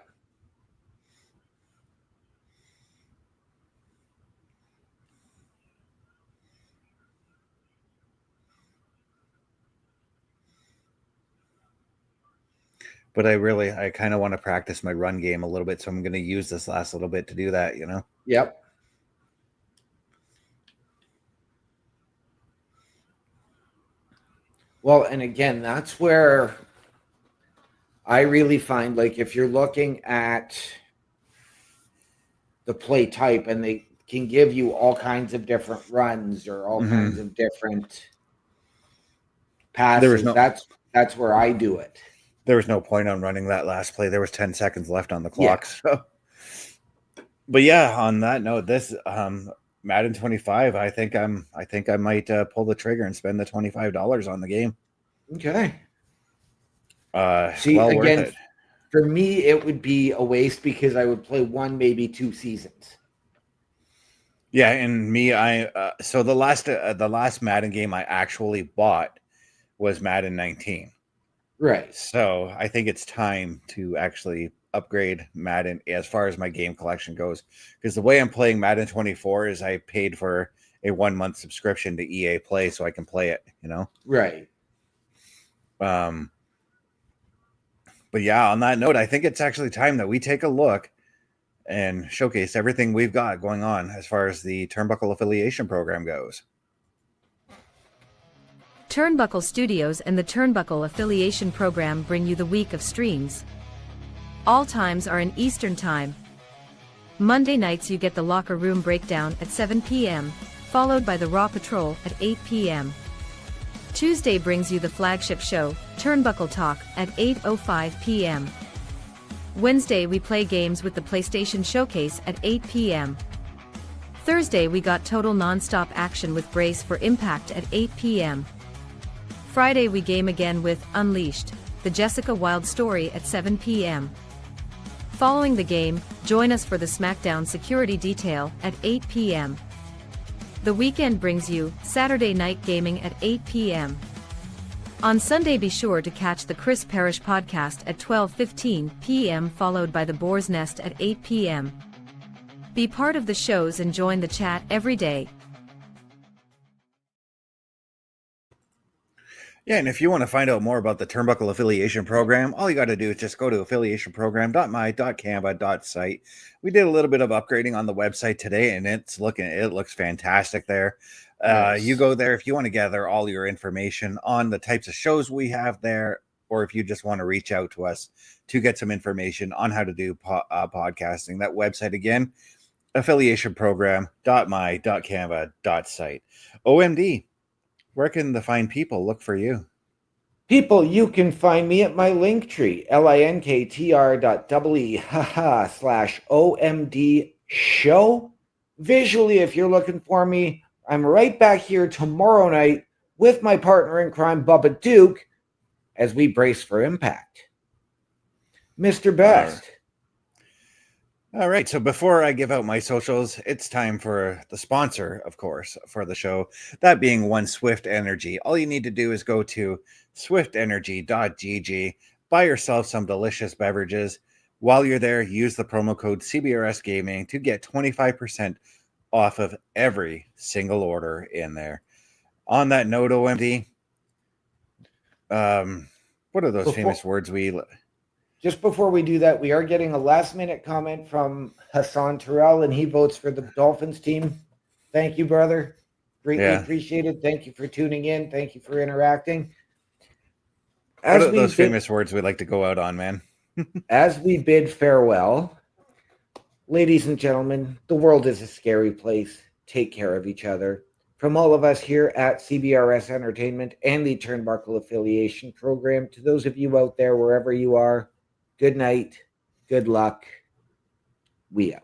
But I kind of want to practice my run game a little bit, so I'm going to use this last little bit to do that, you know?
Yep. Well, and again, that's where I really find, like, if you're looking at the play type and they can give you all kinds of different runs or all kinds of different passes, that's where I do it.
There was no point on running that last play. There was 10 seconds left on the clock.
Yeah.
So. But yeah, on that note, this Madden 25, I think I might pull the trigger and spend the $25 on the game.
Okay.
See, well, again, worth it.
For me, it would be a waste because I would play one, maybe 2 seasons.
Yeah, and me, so the last Madden game I actually bought was Madden 19.
Right.
So I think it's time to actually upgrade Madden as far as my game collection goes, because the way I'm playing Madden 24 is I paid for a 1-month subscription to EA Play so I can play it,
Right.
But yeah, on that note, I think it's actually time that we take a look and showcase everything we've got going on as far as the Turnbuckle Affiliation Program goes.
Turnbuckle Studios and the Turnbuckle Affiliation Program bring you the week of streams. All times are in Eastern Time. Monday nights you get the Locker Room Breakdown at 7 p.m., followed by the Raw Patrol at 8 p.m. Tuesday brings you the flagship show, Turnbuckle Talk, at 8:05 p.m. Wednesday we play games with the PlayStation Showcase at 8 p.m. Thursday we got total non-stop action with Brace for Impact at 8 p.m. Friday we game again with Unleashed, the Jessica Wilde story at 7 p.m. Following the game, join us for the SmackDown Security Detail at 8 p.m. The weekend brings you Saturday Night Gaming at 8 p.m. On Sunday be sure to catch the Chris Parrish podcast at 12:15 p.m. followed by the Boar's Nest at 8 p.m. Be part of the shows and join the chat every day.
Yeah, and if you want to find out more about the Turnbuckle Affiliation Program, all you got to do is just go to affiliationprogram.my.canva.site. We did a little bit of upgrading on the website today, and it looks fantastic there. Nice. You go there if you want to gather all your information on the types of shows we have there, or if you just want to reach out to us to get some information on how to do podcasting. That website again, affiliationprogram.my.canva.site. OMD. Where can the fine people look for you?
People, you can find me at my Linktree, linktr.ee/OMDshow. Visually, if you're looking for me, I'm right back here tomorrow night with my partner in crime, Bubba Duke, as we brace for impact. Mr. Best.
All right, so before I give out my socials, it's time for the sponsor, of course, for the show, that being One Swift Energy. All you need to do is go to swiftenergy.gg, buy yourself some delicious beverages. While you're there, use the promo code CBRS Gaming to get 25% off of every single order in there. On that note, OMD, what are those famous words we...
Just before we do that, we are getting a last-minute comment from Hassan Terrell, and he votes for the Dolphins team. Thank you, brother. Greatly appreciated. Thank you for tuning in. Thank you for interacting.
What are those famous words we like to go out on, man?
As we bid farewell, ladies and gentlemen, the world is a scary place. Take care of each other. From all of us here at CBRS Entertainment and the Turnbuckle Affiliation Program, to those of you out there, wherever you are, good night, good luck. We out.